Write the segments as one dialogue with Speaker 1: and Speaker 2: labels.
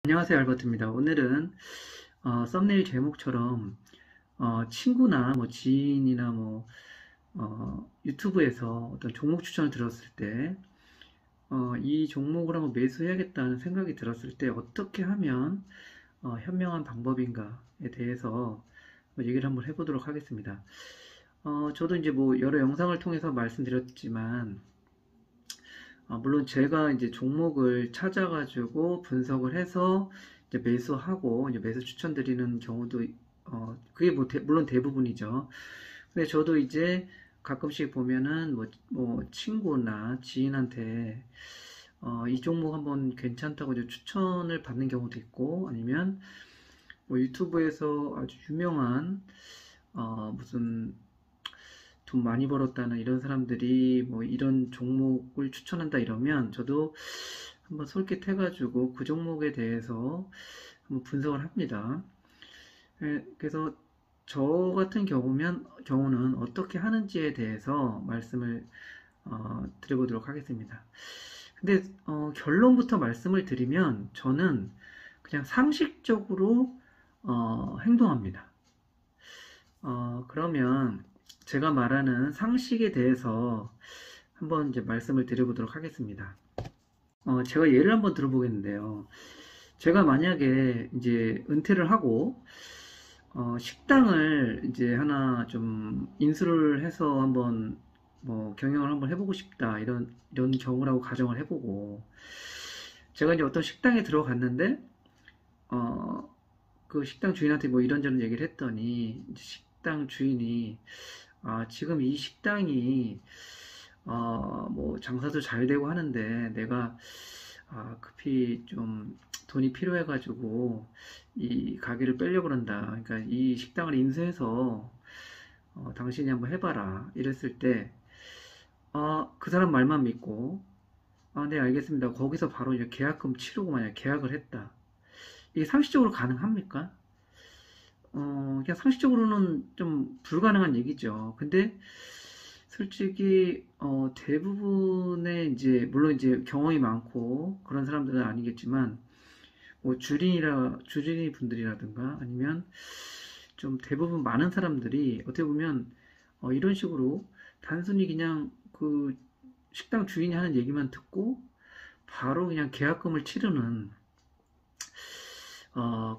Speaker 1: 안녕하세요, 알버트입니다. 오늘은 썸네일 제목처럼 친구나 뭐 지인이나 뭐 유튜브에서 어떤 종목 추천을 들었을 때 이 종목을 한번 매수해야겠다는 생각이 들었을 때 어떻게 하면 현명한 방법인가에 대해서 얘기를 한번 해보도록 하겠습니다. 저도 이제 뭐 여러 영상을 통해서 말씀드렸지만 물론 제가 이제 종목을 찾아가지고 분석을 해서 이제 매수하고 이제 매수 추천드리는 경우도 그게 뭐 물론 대부분이죠. 근데 저도 이제 가끔씩 보면은 뭐 친구나 지인한테 이 종목 한번 괜찮다고 이제 추천을 받는 경우도 있고, 아니면 뭐 유튜브에서 아주 유명한 무슨 돈 많이 벌었다는 이런 사람들이 뭐 이런 종목을 추천한다 이러면 저도 한번 솔깃해가지고 그 종목에 대해서 한번 분석을 합니다. 그래서 저 같은 경우는 어떻게 하는지에 대해서 말씀을 드려보도록 하겠습니다. 근데 결론부터 말씀을 드리면 저는 그냥 상식적으로 행동합니다. 그러면 제가 말하는 상식에 대해서 한번 이제 말씀을 드려보도록 하겠습니다. 제가 예를 한번 들어보겠는데요. 제가 만약에 이제 은퇴를 하고 식당을 이제 하나 좀 인수를 해서 한번 뭐 경영을 한번 해보고 싶다 이런 경우라고 가정을 해보고, 제가 이제 어떤 식당에 들어갔는데 어, 그 식당 주인한테 뭐 이런저런 얘기를 했더니 이제 식당 주인이 지금 이 식당이 뭐 장사도 잘 되고 하는데 내가 급히 좀 돈이 필요해가지고 이 가게를 빼려고 그런다. 그러니까 이 식당을 인수해서 당신이 한번 해봐라. 이랬을 때, 그 사람 말만 믿고, 네, 알겠습니다. 거기서 바로 이제 계약금 치르고 만약 계약을 했다. 이게 상식적으로 가능합니까? 그냥 상식적으로는 좀 불가능한 얘기죠. 근데 솔직히 대부분의 이제 물론 이제 경험이 많고 그런 사람들은 아니겠지만 뭐 주린이 분들이라든가 아니면 좀 대부분 많은 사람들이 어떻게 보면 이런 식으로 단순히 그냥 그 식당 주인이 하는 얘기만 듣고 바로 그냥 계약금을 치르는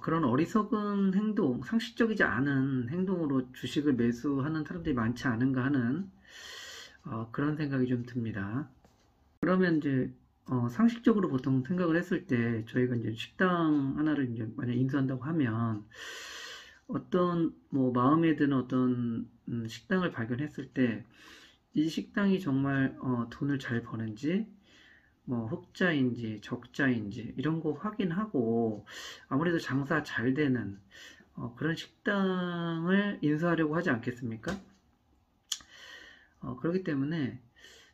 Speaker 1: 그런 어리석은 행동, 상식적이지 않은 행동으로 주식을 매수하는 사람들이 많지 않은가 하는 그런 생각이 좀 듭니다. 그러면 이제 상식적으로 보통 생각을 했을 때 저희가 이제 식당 하나를 이제 만약 인수한다고 하면 어떤 뭐 마음에 드는 어떤 식당을 발견했을 때 이 식당이 정말 돈을 잘 버는지 뭐 흑자인지 적자인지 이런 거 확인하고 아무래도 장사 잘 되는 그런 식당을 인수하려고 하지 않겠습니까? 그렇기 때문에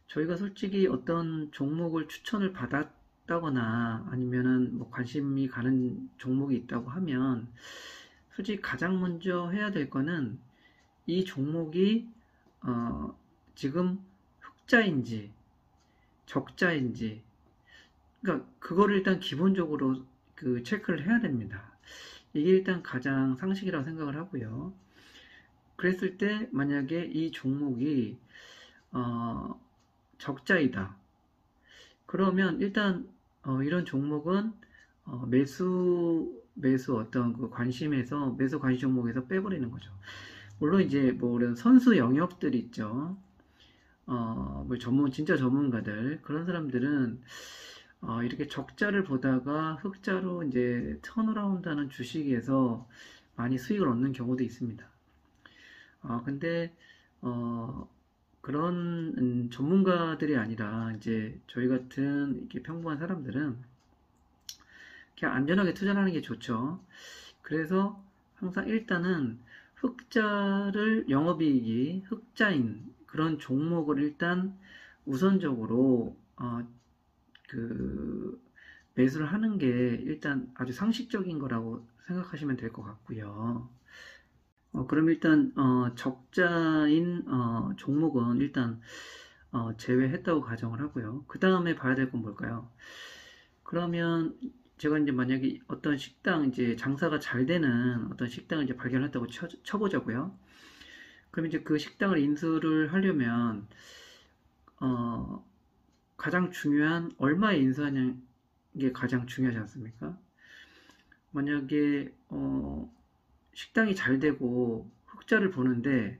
Speaker 1: 저희가 솔직히 어떤 종목을 추천을 받았다거나 아니면은 뭐 관심이 가는 종목이 있다고 하면 솔직히 가장 먼저 해야 될 거는 이 종목이 지금 흑자인지 적자인지, 그러니까 그거를 일단 기본적으로 그 체크를 해야 됩니다. 이게 일단 가장 상식이라고 생각을 하고요. 그랬을 때 만약에 이 종목이 적자이다. 그러면 일단 이런 종목은 매수 어떤 그 관심에서 매수 관심 종목에서 빼버리는 거죠. 물론 이제 뭐 이런 선수 영역들 있죠. 뭐 진짜 전문가들 그런 사람들은 이렇게 적자를 보다가 흑자로 이제 턴어라운드하는 주식에서 많이 수익을 얻는 경우도 있습니다. 근데 그런 전문가들이 아니라 이제 저희 같은 이렇게 평범한 사람들은 그냥 안전하게 투자하는 게 좋죠. 그래서 항상 일단은 영업이익이 흑자인 그런 종목을 일단 우선적으로 그 매수를 하는 게 일단 아주 상식적인 거라고 생각하시면 될 것 같고요. 그럼 일단 적자인 종목은 일단 제외했다고 가정을 하고요. 그 다음에 봐야 될 건 뭘까요? 그러면 제가 이제 만약에 어떤 식당, 이제 장사가 잘 되는 어떤 식당을 이제 발견했다고 쳐보자고요. 그럼 이제 그 식당을 인수를 하려면, 어, 가장 중요한, 얼마에 인수하는 게 가장 중요하지 않습니까? 만약에, 식당이 잘 되고 흑자를 보는데,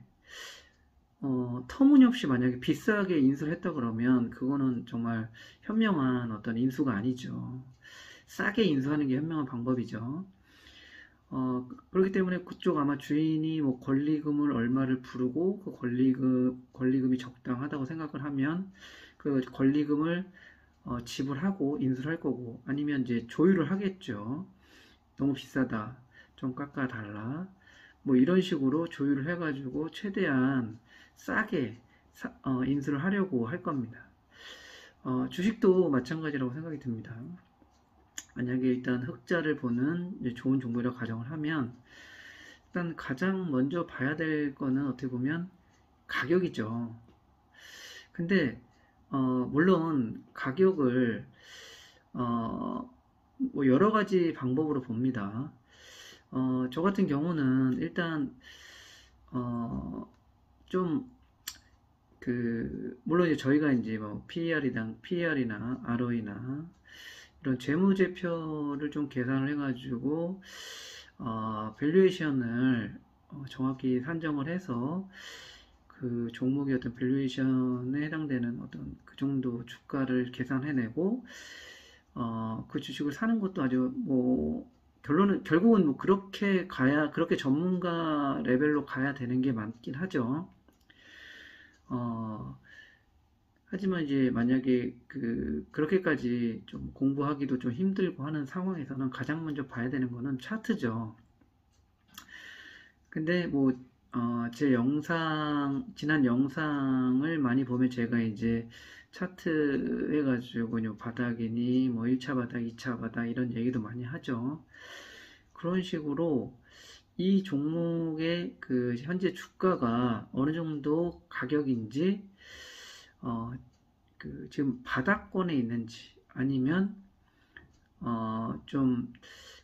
Speaker 1: 터무니없이 만약에 비싸게 인수를 했다 그러면, 그거는 정말 현명한 어떤 인수가 아니죠. 싸게 인수하는 게 현명한 방법이죠. 그렇기 때문에 그쪽 아마 주인이 뭐 권리금을 얼마를 부르고 그 권리금이 적당하다고 생각을 하면 그 권리금을 지불하고 인수를 할 거고, 아니면 이제 조율을 하겠죠. 너무 비싸다. 좀 깎아달라. 뭐 이런 식으로 조율을 해가지고 최대한 싸게 인수를 하려고 할 겁니다. 주식도 마찬가지라고 생각이 듭니다. 만약에 일단 흑자를 보는 이제 좋은 종목이라고 가정을 하면, 일단 가장 먼저 봐야 될 거는 어떻게 보면 가격이죠. 근데 물론 가격을 뭐 여러 가지 방법으로 봅니다. 저 같은 경우는 일단 좀 물론 이제 저희가 이제 뭐 PER이나 ROE나 이런 재무제표를 좀 계산을 해가지고 밸류에이션을 정확히 산정을 해서 그 종목의 어떤 밸류에이션에 해당되는 어떤 그 정도 주가를 계산해내고 그 주식을 사는 것도 아주 뭐 결국은 뭐 그렇게 전문가 레벨로 가야 되는 게 맞긴 하죠. 어, 하지만 이제 만약에 그렇게까지 좀 공부하기도 좀 힘들고 하는 상황에서는 가장 먼저 봐야 되는 거는 차트죠. 근데 뭐, 제 지난 영상을 많이 보면 제가 이제 차트 해가지고 바닥이니 뭐 1차 바닥, 2차 바닥 이런 얘기도 많이 하죠. 그런 식으로 이 종목의 그 현재 주가가 어느 정도 가격인지, 지금 바닥권에 있는지 아니면 좀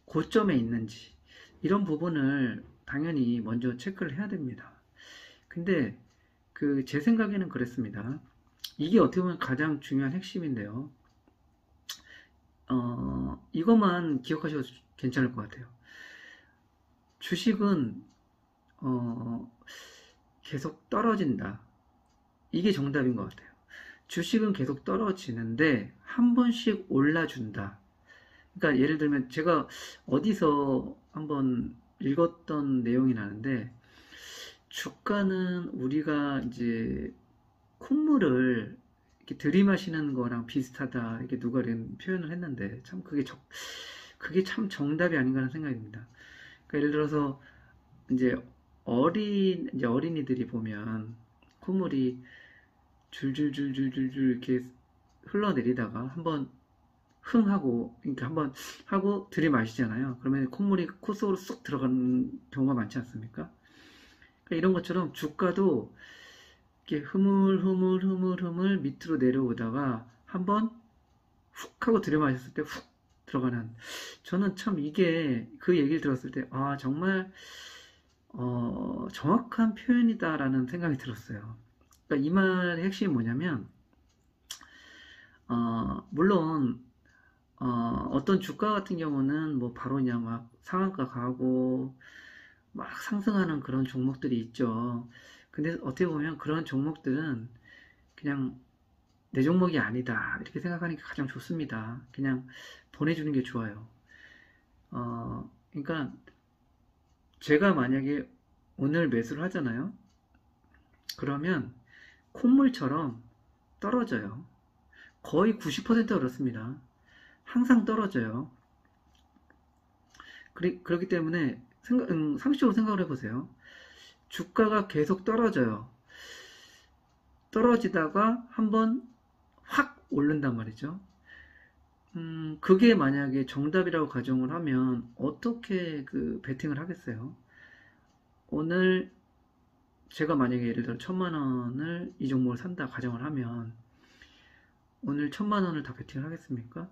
Speaker 1: 고점에 있는지 이런 부분을 당연히 먼저 체크를 해야 됩니다. 근데 제 생각에는 그랬습니다. 이게 어떻게 보면 가장 중요한 핵심인데요. 이것만 기억하셔도 괜찮을 것 같아요. 주식은 계속 떨어진다. 이게 정답인 것 같아요. 주식은 계속 떨어지는데 한 번씩 올라준다. 그러니까 예를 들면 제가 어디서 한번 읽었던 내용이 나는데, 주가는 우리가 이제 콧물을 이렇게 들이마시는 거랑 비슷하다, 이렇게 누가 이런 표현을 했는데, 참 그게 참 정답이 아닌가 하는 생각이 듭니다. 그러니까 예를 들어서 이제 어린이들이 보면 콧물이 줄줄줄줄줄줄 이렇게 흘러내리다가 한번 그러니까 한번 하고 들이마시잖아요. 그러면 콧물이 코 속으로 쏙 들어가는 경우가 많지 않습니까? 그러니까 이런 것처럼 주가도 이렇게 흐물 밑으로 내려오다가 한번 훅 하고 들이마셨을 때 훅 들어가는, 저는 참 이게 그 얘기를 들었을 때 정말 정확한 표현이다라는 생각이 들었어요. 그러니까 이 말의 핵심이 뭐냐면, 물론 어떤 주가 같은 경우는 뭐 바로 그냥 막 상한가 가고 막 상승하는 그런 종목들이 있죠. 근데 어떻게 보면 그런 종목들은 그냥 내 종목이 아니다, 이렇게 생각하는 게 가장 좋습니다. 그냥 보내주는 게 좋아요. 그러니까 제가 만약에 오늘 매수를 하잖아요. 그러면 콧물처럼 떨어져요. 거의 90%가 그렇습니다. 항상 떨어져요. 그렇기 때문에 상식적으로 생각을 해보세요. 주가가 계속 떨어져요. 떨어지다가 한번 확 오른단 말이죠. 그게 만약에 정답이라고 가정을 하면 어떻게 베팅을 하겠어요? 오늘 제가 만약에 예를 들어 1,000,000원을 이 종목을 산다 가정을 하면 오늘 1,000,000원을 다 베팅을 하겠습니까?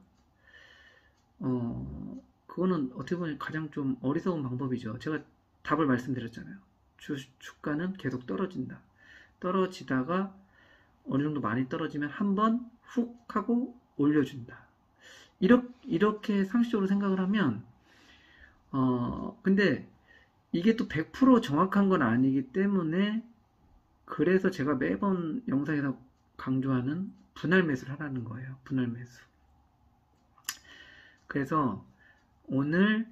Speaker 1: 그거는 어떻게 보면 가장 좀 어리석은 방법이죠. 제가 답을 말씀드렸잖아요. 주가는 계속 떨어진다. 떨어지다가 어느 정도 많이 떨어지면 한번 훅 하고 올려준다. 이렇게 상식적으로 생각을 하면, 근데 이게 또 100% 정확한 건 아니기 때문에, 그래서 제가 매번 영상에서 강조하는 분할 매수를 하라는 거예요. 분할 매수. 그래서 오늘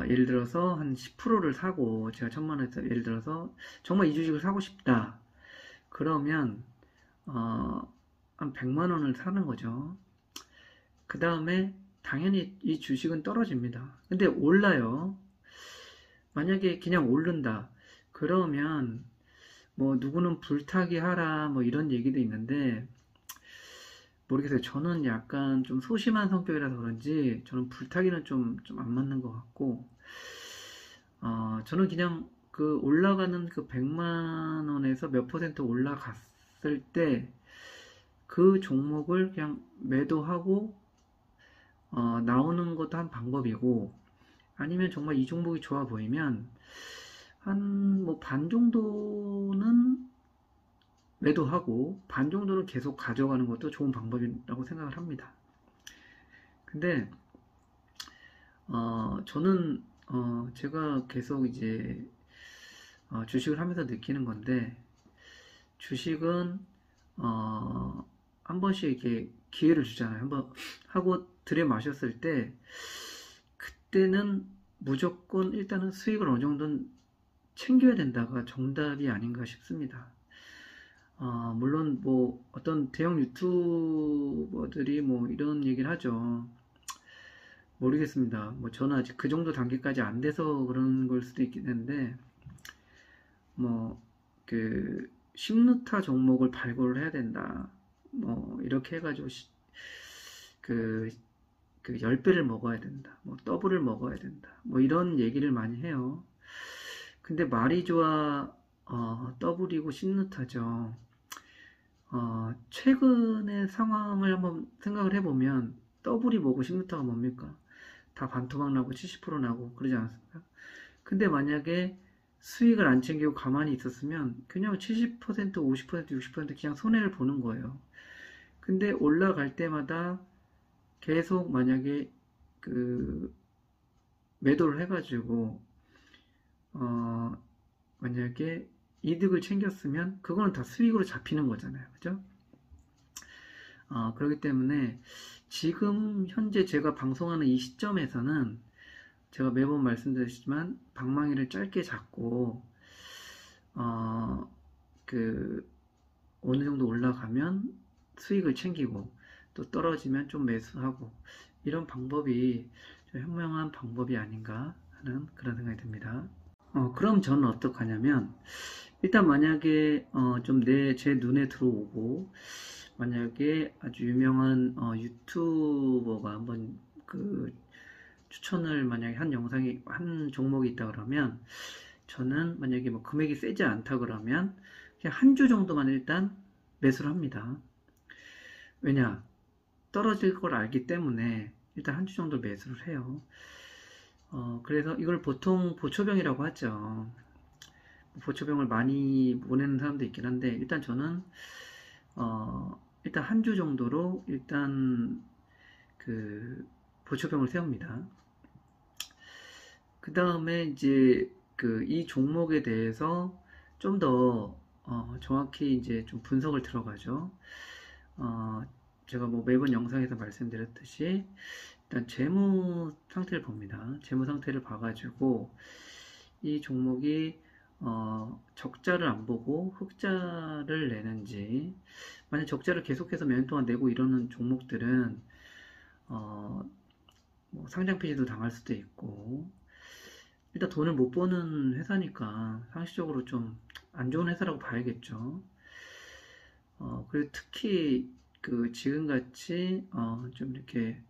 Speaker 1: 예를 들어서 한 10%를 사고, 제가 1,000만 원에서 예를 들어서 정말 이 주식을 사고 싶다. 그러면 한 100만 원을 사는 거죠. 그 다음에 당연히 이 주식은 떨어집니다. 근데 올라요. 만약에 그냥 오른다. 그러면 뭐 누구는 불타기 하라 뭐 이런 얘기도 있는데, 모르겠어요. 저는 약간 좀 소심한 성격이라서 그런지 저는 불타기는 좀 안 맞는 것 같고, 저는 그냥 그 올라가는 그 100만 원에서 몇 퍼센트 올라갔을 때 그 종목을 그냥 매도하고 나오는 것도 한 방법이고, 아니면 정말 이 종목이 좋아 보이면 한 뭐 반 정도는 매도하고 반 정도는 계속 가져가는 것도 좋은 방법이라고 생각을 합니다. 근데 저는 제가 계속 이제 주식을 하면서 느끼는 건데, 주식은 한 번씩 이렇게 기회를 주잖아요. 한번 하고 들여 마셨을 때 그때는 무조건 일단은 수익을 어느 정도는 챙겨야 된다가 정답이 아닌가 싶습니다. 물론 뭐 어떤 대형 유튜버들이 뭐 이런 얘기를 하죠. 모르겠습니다. 뭐 저는 아직 그 정도 단계까지 안 돼서 그런 걸 수도 있겠는데, 뭐 그 10루타 종목을 발굴을 해야 된다. 뭐 이렇게 해가지고 그 10배를 먹어야 된다. 뭐 더블을 먹어야 된다. 뭐 이런 얘기를 많이 해요. 근데 말이 좋아 더블이고 10루타죠. 최근의 상황을 한번 생각을 해보면 더블이 뭐고 10루타가 뭡니까? 다 반토막 나고 70% 나고 그러지 않았습니까? 근데 만약에 수익을 안 챙기고 가만히 있었으면 그냥 70%, 50%, 60% 그냥 손해를 보는 거예요. 근데 올라갈 때마다 계속 만약에 그 매도를 해가지고 만약에 이득을 챙겼으면 그거는 다 수익으로 잡히는 거잖아요. 그죠? 그렇기 때문에 지금 현재 제가 방송하는 이 시점에서는 제가 매번 말씀드렸지만 방망이를 짧게 잡고 그 어느 정도 올라가면 수익을 챙기고 또 떨어지면 좀 매수하고, 이런 방법이 좀 현명한 방법이 아닌가 하는 그런 생각이 듭니다. 그럼 저는 어떡하냐면, 일단 만약에 좀 제 눈에 들어오고, 만약에 아주 유명한 유튜버가 한번 그 추천을 만약에 한 영상이 한 종목이 있다 그러면, 저는 만약에 뭐 금액이 세지 않다 그러면 그냥 한 주 정도만 일단 매수를 합니다. 왜냐? 떨어질 걸 알기 때문에 일단 한 주 정도 매수를 해요. 그래서 이걸 보통 보초병이라고 하죠. 보초병을 많이 보내는 사람도 있긴 한데, 일단 저는 일단 한 주 정도로 일단 그 보초병을 세웁니다. 그 다음에 이제 이 종목에 대해서 좀 더 정확히 이제 좀 분석을 들어가죠. 제가 뭐 매번 영상에서 말씀드렸듯이 일단 재무 상태를 봅니다. 재무 상태를 봐가지고 이 종목이 적자를 안 보고 흑자를 내는지, 만약 적자를 계속해서 몇 년 동안 내고 이러는 종목들은 뭐 상장 폐지도 당할 수도 있고, 일단 돈을 못 버는 회사니까 상식적으로 좀 안 좋은 회사라고 봐야겠죠. 그리고 특히 지금같이 좀 이렇게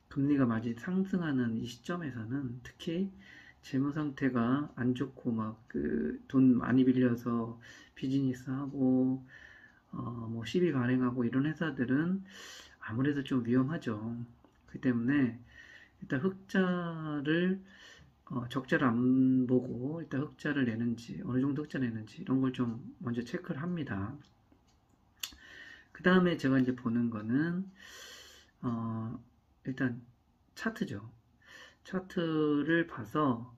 Speaker 1: 금리가 많이 상승하는 이 시점에서는 특히 재무 상태가 안 좋고 막 돈 많이 빌려서 비즈니스 하고 뭐 시비 발행하고 이런 회사들은 아무래도 좀 위험하죠. 그 때문에 일단 흑자를 적자를 안 보고 일단 흑자를 내는지 어느 정도 흑자 내는지 이런 걸 좀 먼저 체크를 합니다. 그 다음에 제가 이제 보는 거는 일단 차트죠. 차트를 봐서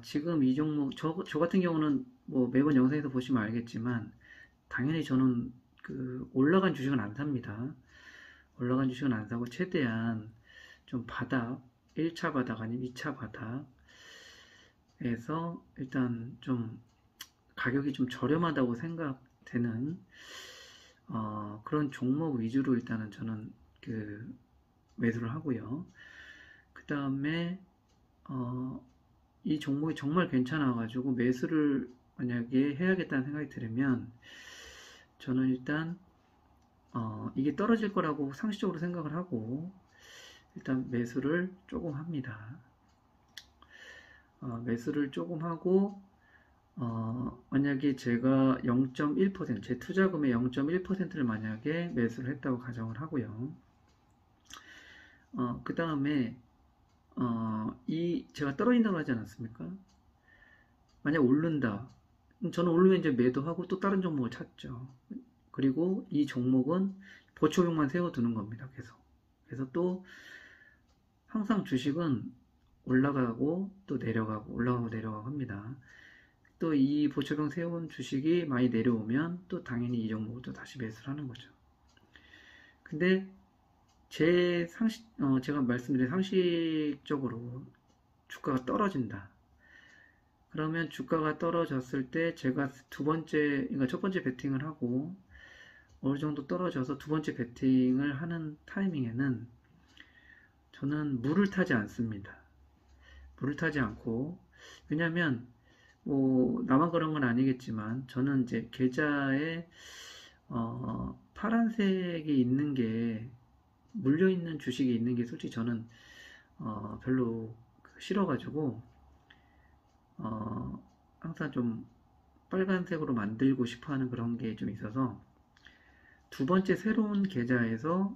Speaker 1: 지금 이 종목 저 같은 경우는 뭐 매번 영상에서 보시면 알겠지만 당연히 저는 그 올라간 주식은 안 삽니다. 올라간 주식은 안 사고 최대한 좀 바닥 1차 바닥 아니면 2차 바닥에서 일단 좀 가격이 좀 저렴하다고 생각되는 그런 종목 위주로 일단은 저는 그 매수를 하고요. 그 다음에 이 종목이 정말 괜찮아가지고 매수를 만약에 해야겠다는 생각이 들으면 저는 일단 이게 떨어질 거라고 상식적으로 생각을 하고 일단 매수를 조금 합니다. 매수를 조금 하고 만약에 제가 0.1%, 제 투자금의 0.1%를 만약에 매수를 했다고 가정을 하고요. 그 다음에 제가 떨어진다고 하지 않았습니까? 만약 오른다. 저는 오르면 이제 매도하고 또 다른 종목을 찾죠. 그리고 이 종목은 보초용만 세워두는 겁니다. 계속. 그래서 또 항상 주식은 올라가고 또 내려가고 올라가고 내려가고 합니다. 또 이 보초병 세운 주식이 많이 내려오면 또 당연히 이 종목을 또 다시 매수를 하는 거죠. 근데 제가 말씀드린 상식적으로 주가가 떨어진다. 그러면 주가가 떨어졌을 때 제가 그러니까 첫 번째 베팅을 하고 어느 정도 떨어져서 두 번째 베팅을 하는 타이밍에는 저는 물을 타지 않습니다. 물을 타지 않고, 왜냐면 뭐 나만 그런 건 아니겠지만 저는 이제 계좌에 파란색이 있는 게 물려 있는 주식이 있는 게 솔직히 저는 별로 싫어가지고 항상 좀 빨간색으로 만들고 싶어하는 그런 게 좀 있어서 두 번째 새로운 계좌에서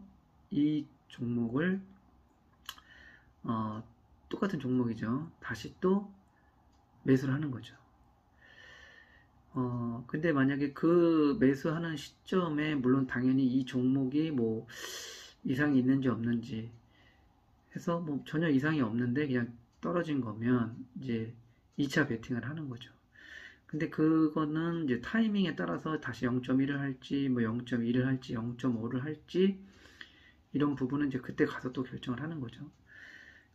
Speaker 1: 이 종목을 똑같은 종목이죠. 다시 또 매수를 하는 거죠. 근데 만약에 그 매수하는 시점에 물론 당연히 이 종목이 뭐 이상이 있는지 없는지 해서 뭐 전혀 이상이 없는데 그냥 떨어진 거면 이제 2차 베팅을 하는 거죠. 근데 그거는 이제 타이밍에 따라서 다시 0.1을 할지 뭐 0.1을 할지 0.5를 할지 이런 부분은 이제 그때 가서 또 결정을 하는 거죠.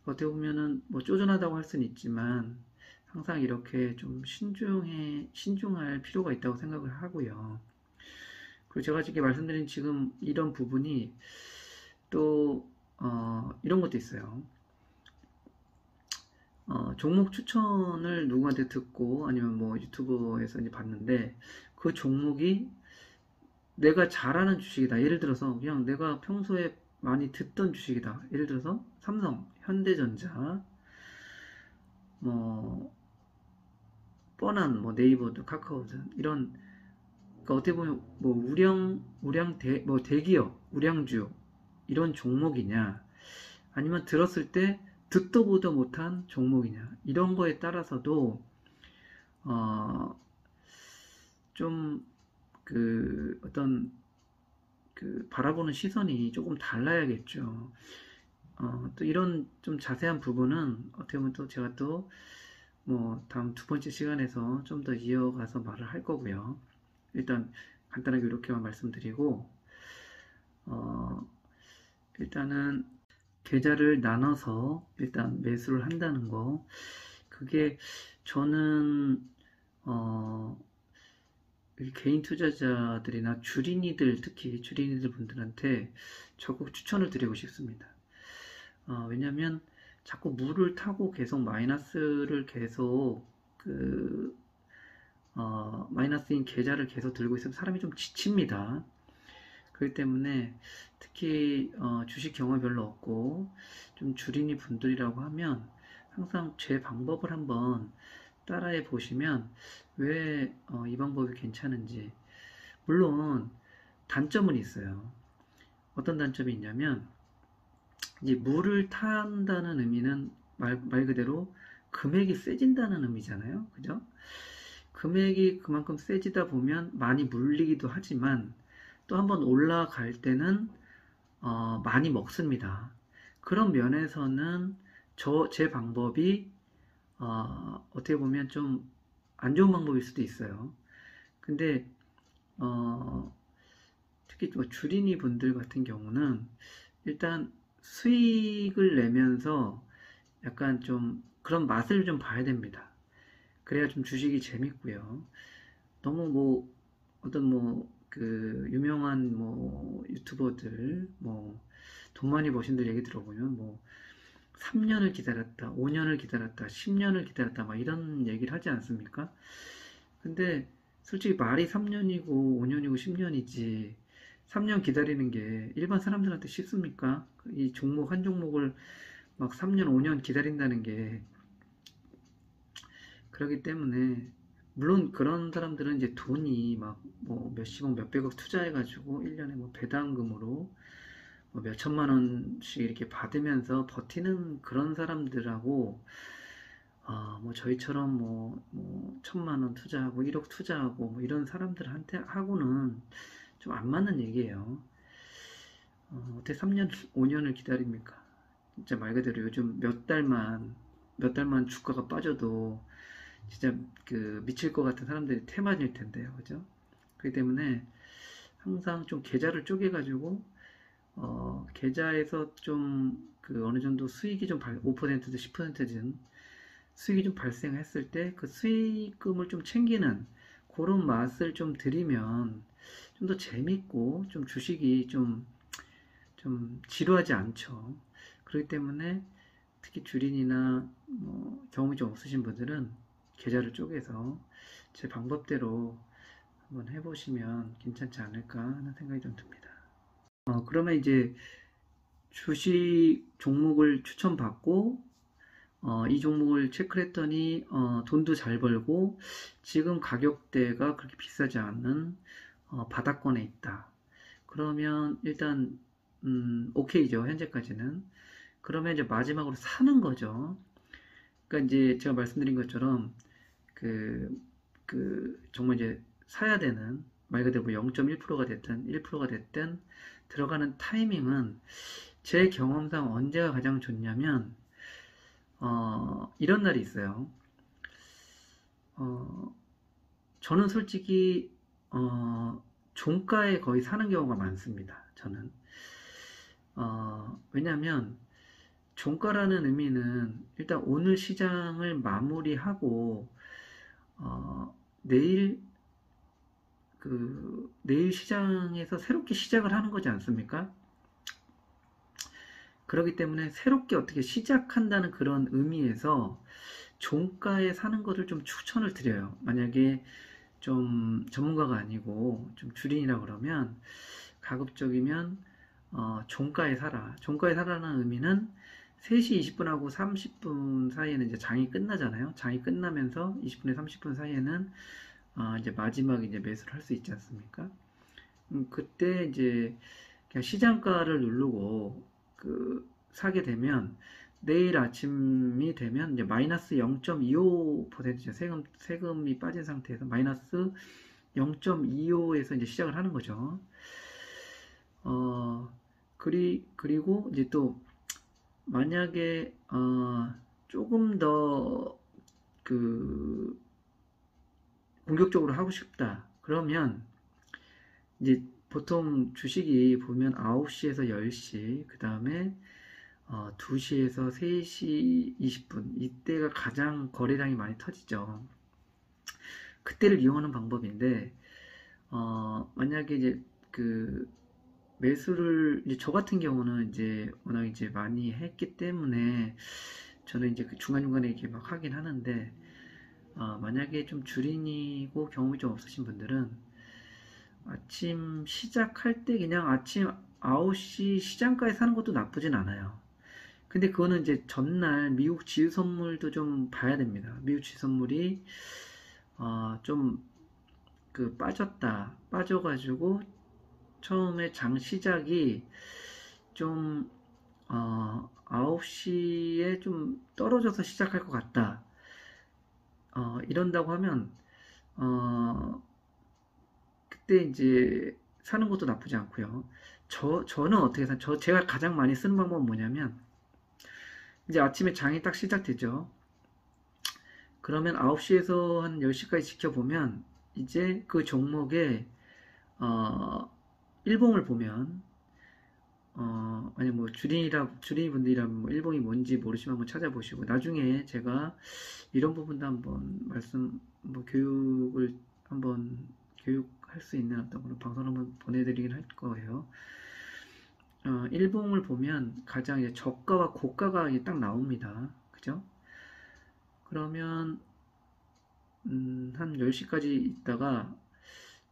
Speaker 1: 어떻게 보면은 뭐 쪼잔하다고 할 수는 있지만 항상 이렇게 좀 신중할 필요가 있다고 생각을 하고요. 그리고 제가 지금 말씀드린 지금 이런 부분이 또 이런 것도 있어요. 종목 추천을 누구한테 듣고 아니면 뭐 유튜브에서 이제 봤는데 그 종목이 내가 잘 아는 주식이다. 예를 들어서 그냥 내가 평소에 많이 듣던 주식이다. 예를 들어서 삼성, 현대전자, 뭐 뻔한 뭐 네이버든 카카오든 이런 그러니까 어떻게 보면 뭐 뭐 대기업, 우량주 이런 종목이냐 아니면 들었을 때 듣도 보도 못한 종목이냐 이런 거에 따라서도 좀 그 어떤 그 바라보는 시선이 조금 달라야겠죠. 또 이런 좀 자세한 부분은 어떻게 보면 또 제가 또 뭐 다음 두 번째 시간에서 좀 더 이어가서 말을 할 거고요. 일단 간단하게 이렇게만 말씀드리고 일단은 계좌를 나눠서 일단 매수를 한다는 거 그게 저는 개인 투자자들이나 주린이들 특히 주린이들 분들한테 적극 추천을 드리고 싶습니다. 왜냐면 자꾸 물을 타고 계속 마이너스를 계속 마이너스인 계좌를 계속 들고 있으면 사람이 좀 지칩니다. 그렇기 때문에 특히 주식 경험이 별로 없고 좀 주린이 분들이라고 하면 항상 제 방법을 한번 따라해 보시면 왜 이 방법이 괜찮은지 물론 단점은 있어요. 어떤 단점이 있냐면 이제 물을 탄다는 의미는 말 그대로 금액이 세진다는 의미잖아요. 그죠? 금액이 그만큼 세지다 보면 많이 물리기도 하지만 또 한번 올라갈 때는 많이 먹습니다. 그런 면에서는 제 방법이 어떻게 보면 좀 안 좋은 방법일 수도 있어요. 근데 어, 특히 뭐 주린이 분들 같은 경우는 일단 수익을 내면서 약간 좀 그런 맛을 좀 봐야 됩니다. 그래야 좀 주식이 재밌고요. 너무 뭐 어떤 뭐 그 유명한 뭐 유튜버들 뭐 돈 많이 버신 들 얘기 들어보면 뭐 3년을 기다렸다, 5년을 기다렸다, 10년을 기다렸다 막 이런 얘기를 하지 않습니까? 근데 솔직히 말이 3년이고 5년이고 10년이지 3년 기다리는 게 일반 사람들한테 쉽습니까? 이 종목 한 종목을 막 3년, 5년 기다린다는 게 그렇기 때문에 물론 그런 사람들은 이제 돈이 막 뭐 몇십억, 몇백억 투자해가지고 1년에 뭐 배당금으로 뭐 몇천만 원씩 이렇게 받으면서 버티는 그런 사람들하고 뭐 저희처럼 뭐 천만 원 투자하고 1억 투자하고 뭐 이런 사람들한테 하고는 좀 안 맞는 얘기예요. 어떻게 3년, 5년을 기다립니까? 진짜 말 그대로 요즘 몇 달만 주가가 빠져도 진짜 그 미칠 것 같은 사람들이 태만일 텐데요. 그죠? 그렇기 때문에 항상 좀 계좌를 쪼개가지고, 계좌에서 좀 그 어느 정도 수익이 좀 5%든 10%든 수익이 좀 발생했을 때 그 수익금을 좀 챙기는 그런 맛을 좀 들이면 좀 더 재밌고 좀 주식이 좀 지루하지 않죠. 그렇기 때문에 특히 주린이나 뭐 경험이 좀 없으신 분들은 계좌를 쪼개서 제 방법대로 한번 해보시면 괜찮지 않을까 하는 생각이 좀 듭니다. 그러면 이제 주식 종목을 추천받고 이 종목을 체크를 했더니 돈도 잘 벌고 지금 가격대가 그렇게 비싸지 않은 바닥권에 있다. 그러면 일단 오케이죠. 현재까지는. 그러면 이제 마지막으로 사는 거죠. 그러니까 이제 제가 말씀드린 것처럼 그, 정말 이제 사야 되는 말 그대로 뭐 0.1%가 됐든 1%가 됐든 들어가는 타이밍은 제 경험상 언제가 가장 좋냐면 이런 날이 있어요. 어, 저는 솔직히 종가에 거의 사는 경우가 많습니다. 저는 왜냐하면 종가라는 의미는 일단 오늘 시장을 마무리하고 내일 내일 시장에서 새롭게 시작을 하는 거지 않습니까? 그렇기 때문에 새롭게 어떻게 시작한다는 그런 의미에서 종가에 사는 것을 좀 추천을 드려요. 만약에 좀 전문가가 아니고 좀 주린이라 그러면 가급적이면 종가에 사라. 종가에 사라는 의미는 3시 20분하고 30분 사이에는 이제 장이 끝나잖아요. 장이 끝나면서 20분에 30분 사이에는 이제 마지막 이제 매수를 할 수 있지 않습니까? 그때 이제 그냥 시장가를 누르고 사게 되면 내일 아침이 되면 이제 마이너스 0.25% 세금이 빠진 상태에서 마이너스 0.25에서 이제 시작을 하는 거죠. 그리고 이제 또 만약에 조금 더 공격적으로 하고 싶다. 그러면 이제 보통 주식이 보면 9시에서 10시, 그 다음에 2시에서 3시 20분, 이때가 가장 거래량이 많이 터지죠. 그때를 이용하는 방법인데, 만약에 이제 매수를, 이제 저 같은 경우는 이제 워낙 이제 많이 했기 때문에 저는 이제 중간중간에 이렇게 막 하긴 하는데, 만약에 좀 주린이고 경험이 좀 없으신 분들은 아침 시작할 때 그냥 아침 9시 시장가에 사는 것도 나쁘진 않아요. 근데 그거는 이제 전날 미국 지수 선물도 좀 봐야 됩니다. 미국 지수 선물이 좀 빠져가지고 처음에 장 시작이 좀 9시에 좀 떨어져서 시작할 것 같다. 이런다고 하면, 어, 그때 이제 사는 것도 나쁘지 않고요. 저는 어떻게 제가 가장 많이 쓰는 방법은 뭐냐면, 이제 아침에 장이 딱 시작되죠. 그러면 9시에서 한 10시까지 지켜보면, 이제 그 종목의, 일봉을 보면, 아니 뭐 주린이 분들이라면 뭐 일봉이 뭔지 모르시면 한번 찾아보시고, 나중에 제가 이런 부분도 한번 뭐 한번 교육할 수 있는 어떤 그런 방송을 한번 보내드리긴 할 거예요. 일봉을 보면 가장 이제 저가와 고가가 딱 나옵니다. 그죠? 그러면 한 10시까지 있다가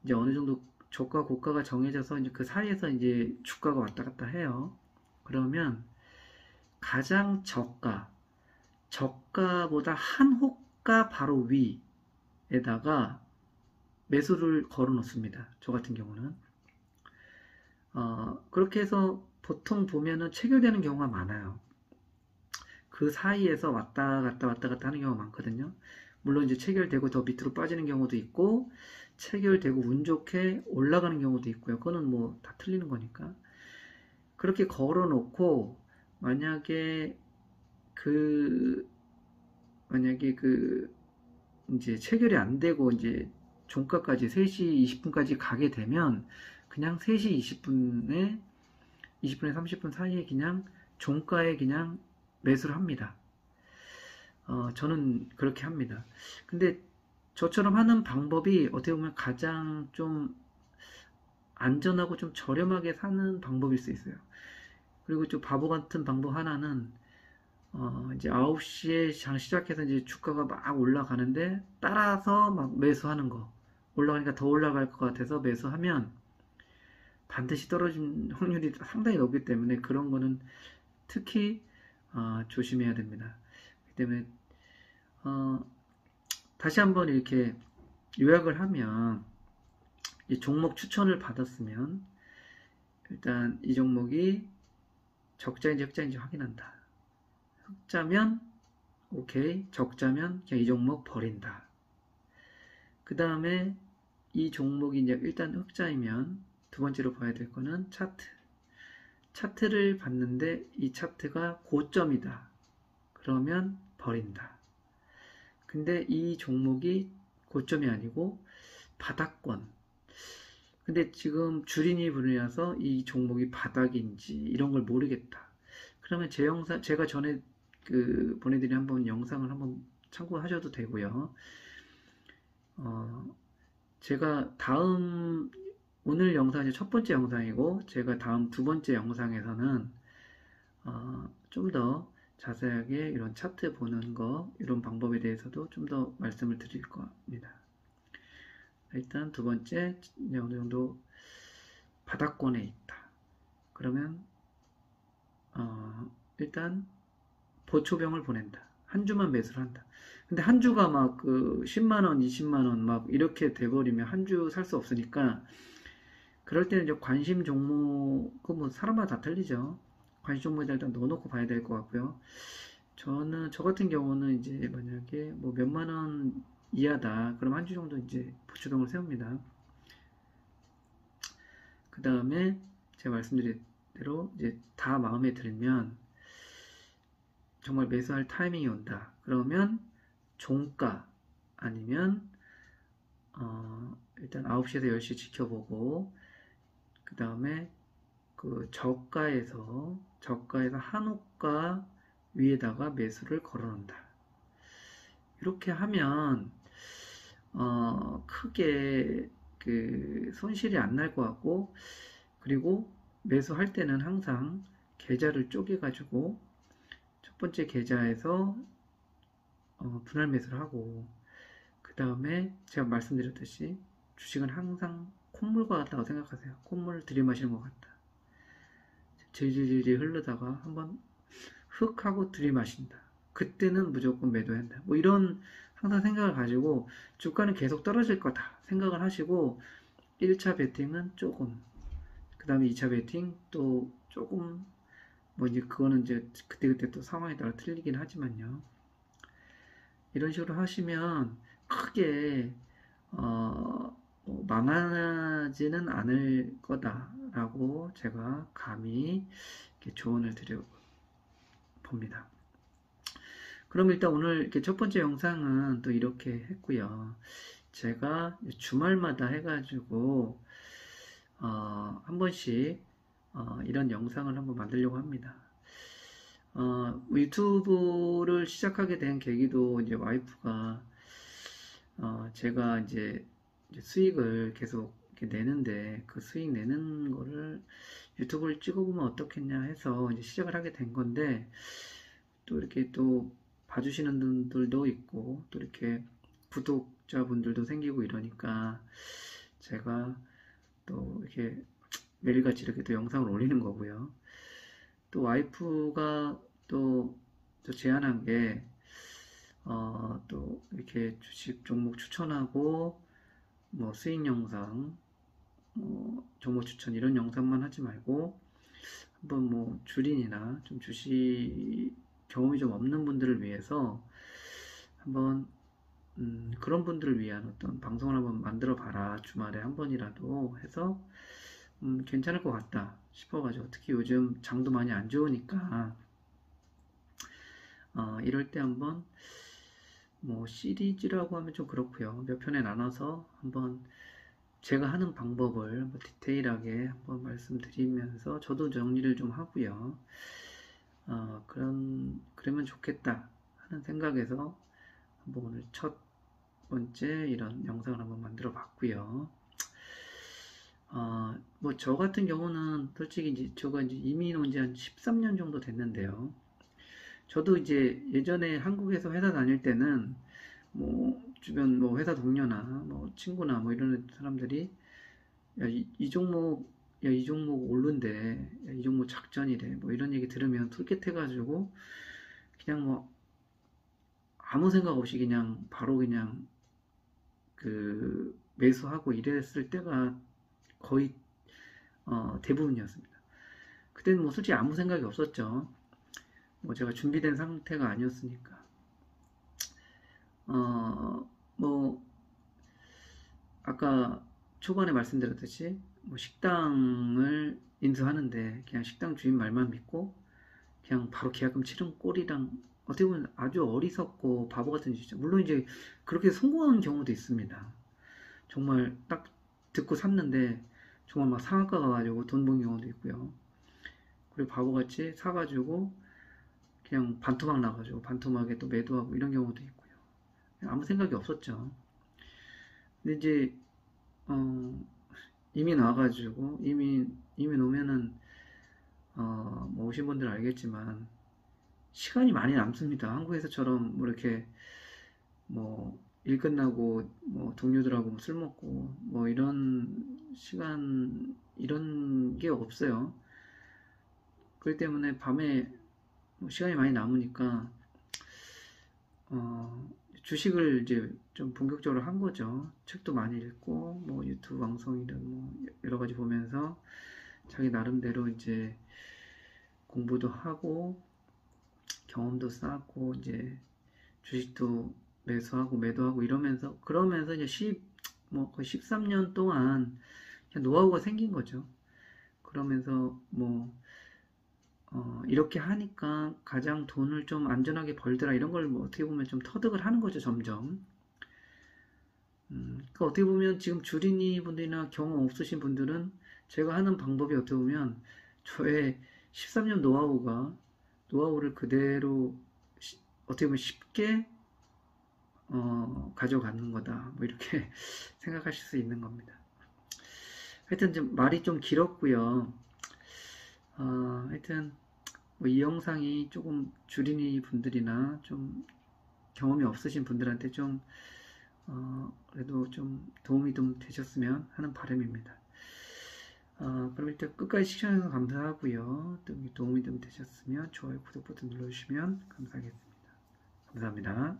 Speaker 1: 이제 어느 정도 저가 고가가 정해져서 이제 그 사이에서 이제 주가가 왔다 갔다 해요. 그러면 가장 저가보다 한 호가 바로 위에다가 매수를 걸어 놓습니다. 저 같은 경우는. 그렇게 해서 보통 보면은 체결되는 경우가 많아요. 그 사이에서 왔다 갔다 하는 경우가 많거든요. 물론 이제 체결되고 더 밑으로 빠지는 경우도 있고, 체결되고 운 좋게 올라가는 경우도 있고요. 그거는 뭐 다 틀리는 거니까. 그렇게 걸어 놓고, 만약에 그, 만약에 이제 체결이 안 되고, 이제 종가까지 3시 20분까지 가게 되면, 그냥 3시 20분에 30분 사이에 그냥 종가에 그냥 매수를 합니다. 저는 그렇게 합니다. 근데 저처럼 하는 방법이 어떻게 보면 가장 좀 안전하고 좀 저렴하게 사는 방법일 수 있어요. 그리고 좀 바보 같은 방법 하나는, 이제 9시에 장 시작해서 이제 주가가 막 올라가는데 따라서 막 매수하는 거. 올라가니까 더 올라갈 것 같아서 매수하면 반드시 떨어진 확률이 상당히 높기 때문에 그런 거는 특히 조심해야 됩니다. 그렇기 때문에 다시 한번 이렇게 요약을 하면, 이 종목 추천을 받았으면 일단 이 종목이 적자인지 흑자인지 확인한다. 흑자면 오케이, 적자면 그냥 이 종목 버린다. 그 다음에 이 종목이 이제 일단 흑자이면 두 번째로 봐야 될 거는 차트를 봤는데 이 차트가 고점이다. 그러면 버린다. 근데 이 종목이 고점이 아니고 바닥권. 근데 지금 주린이 분이라서 이 종목이 바닥인지 이런 걸 모르겠다. 그러면 제가 전에 보내드린 한번 영상을 한번 참고하셔도 되고요. 제가 오늘 영상이 첫 번째 영상이고, 제가 다음 두 번째 영상에서는 좀 더 자세하게 이런 차트 보는 거, 이런 방법에 대해서도 좀 더 말씀을 드릴 겁니다. 일단 두 번째, 어느 정도 바닥권에 있다. 그러면 일단 보초병을 보낸다. 한 주만 매수를 한다. 근데 한 주가 막 10만원, 20만원 막 이렇게 돼버리면 한 주 살 수 없으니까, 그럴 때는 이제 관심 종목, 뭐 사람마다 다 틀리죠. 관심 종목에 일단 넣어놓고 봐야 될 것 같고요. 저 같은 경우는 이제 만약에 뭐 몇만 원 이하다. 그럼 한 주 정도 이제 보초동을 세웁니다. 그 다음에 제가 말씀드린 대로 이제 다 마음에 들면 정말 매수할 타이밍이 온다. 그러면 종가 아니면 일단 9시에서 10시 지켜보고, 그 다음에 저가에서 한호가 위에다가 매수를 걸어놓는다. 이렇게 하면 크게 손실이 안 날 것 같고, 그리고 매수할 때는 항상 계좌를 쪼개 가지고 첫 번째 계좌에서 분할 매수를 하고, 그 다음에 제가 말씀드렸듯이 주식은 항상 콧물과 같다고 생각하세요. 콧물 들이마시는 것 같다. 질질질 흐르다가 한번 흑 하고 들이마신다. 그때는 무조건 매도한다. 뭐 이런 항상 생각을 가지고 주가는 계속 떨어질 거다 생각을 하시고, 1차 베팅은 조금, 그 다음에 2차 베팅 또 조금 뭐 이제 그거는 이제 그때그때 또 상황에 따라 틀리긴 하지만요. 이런 식으로 하시면 크게 뭐 망하지는 않을 거다라고 제가 감히 이렇게 조언을 드려 봅니다. 그럼 일단 오늘 이렇게 첫 번째 영상은 또 이렇게 했고요. 제가 주말마다 해가지고 한 번씩 이런 영상을 한번 만들려고 합니다. 유튜브를 시작하게 된 계기도 이제 와이프가 제가 이제 수익을 계속 이렇게 내는데 그 수익 내는 거를 유튜브를 찍어보면 어떻겠냐 해서 이제 시작을 하게 된 건데 또 이렇게 또 봐주시는 분들도 있고 또 이렇게 구독자분들도 생기고 이러니까 제가 또 이렇게 매일같이 이렇게 또 영상을 올리는 거고요. 또 와이프가 또 제안한 게 또 이렇게 주식 종목 추천하고 뭐 수익 영상, 종목 추천 이런 영상만 하지 말고 한번 뭐 주린이나 좀 주식 경험이 좀 없는 분들을 위해서 한번 그런 분들을 위한 어떤 방송을 한번 만들어 봐라. 주말에 한 번이라도 해서 괜찮을 것 같다 싶어가지고 특히 요즘 장도 많이 안 좋으니까 이럴 때 한번 뭐 시리즈라고 하면 좀 그렇고요. 몇 편에 나눠서 한번 제가 하는 방법을 한번 디테일하게 한번 말씀드리면서 저도 정리를 좀 하고요. 그러면 좋겠다 하는 생각에서 한번 오늘 첫 번째 이런 영상을 한번 만들어 봤고요. 뭐 저 같은 경우는 솔직히 이제 제가 이제 이민 온 지 한 13년 정도 됐는데요. 저도 이제 예전에 한국에서 회사 다닐 때는 뭐 주변 뭐 회사 동료나 뭐 친구나 뭐 이런 사람들이 야, 이 종목 야, 이 종목 오른데 야, 이 종목 작전이래 뭐 이런 얘기 들으면 솔깃해가지고 그냥 뭐 아무 생각 없이 그냥 바로 그냥 그 매수하고 이랬을 때가 거의 대부분이었습니다. 그때는 뭐 솔직히 아무 생각이 없었죠. 뭐 제가 준비된 상태가 아니었으니까. 뭐 아까 초반에 말씀드렸듯이 뭐 식당을 인수하는데 그냥 식당 주인 말만 믿고 그냥 바로 계약금 치른 꼴이랑 어떻게 보면 아주 어리석고 바보 같은 짓이죠. 물론 이제 그렇게 성공한 경우도 있습니다. 정말 딱 듣고 샀는데 정말 막 상한가 가가지고 돈 번 경우도 있고요. 그리고 바보같이 사가지고 그냥 반토막 나가지고 반토막에 또 매도하고 이런 경우도 있고요. 아무 생각이 없었죠. 근데 이제 이미 나와가지고 이미 오면은 뭐 오신 분들 알겠지만 시간이 많이 남습니다. 한국에서처럼 뭐 이렇게 뭐 일 끝나고 뭐 동료들하고 뭐 술 먹고 뭐 이런 시간 이런 게 없어요. 그렇기 때문에 밤에 뭐 시간이 많이 남으니까 주식을 이제 좀 본격적으로 한 거죠. 책도 많이 읽고 뭐 유튜브 방송이든 뭐 여러 가지 보면서 자기 나름대로 이제 공부도 하고 경험도 쌓고 이제 주식도 매수하고 매도하고 이러면서 그러면서 이제 뭐 거의 13년 동안 그냥 노하우가 생긴 거죠. 그러면서 뭐 이렇게 하니까 가장 돈을 좀 안전하게 벌더라 이런 걸 뭐 어떻게 보면 좀 터득을 하는 거죠 점점. 그러니까 어떻게 보면 지금 주린이 분들이나 경험 없으신 분들은 제가 하는 방법이 어떻게 보면 저의 13년 노하우를 그대로 어떻게 보면 쉽게 가져가는 거다 뭐 이렇게 생각하실 수 있는 겁니다. 하여튼 좀 말이 좀 길었고요. 하여튼 뭐 이 영상이 조금 주린이 분들이나 좀 경험이 없으신 분들한테 좀 그래도 좀 도움이 좀 되셨으면 하는 바람입니다. 그럼 일단 끝까지 시청해주셔서 감사하고요. 또 도움이 좀 되셨으면 좋아요, 구독 버튼 눌러주시면 감사하겠습니다. 감사합니다.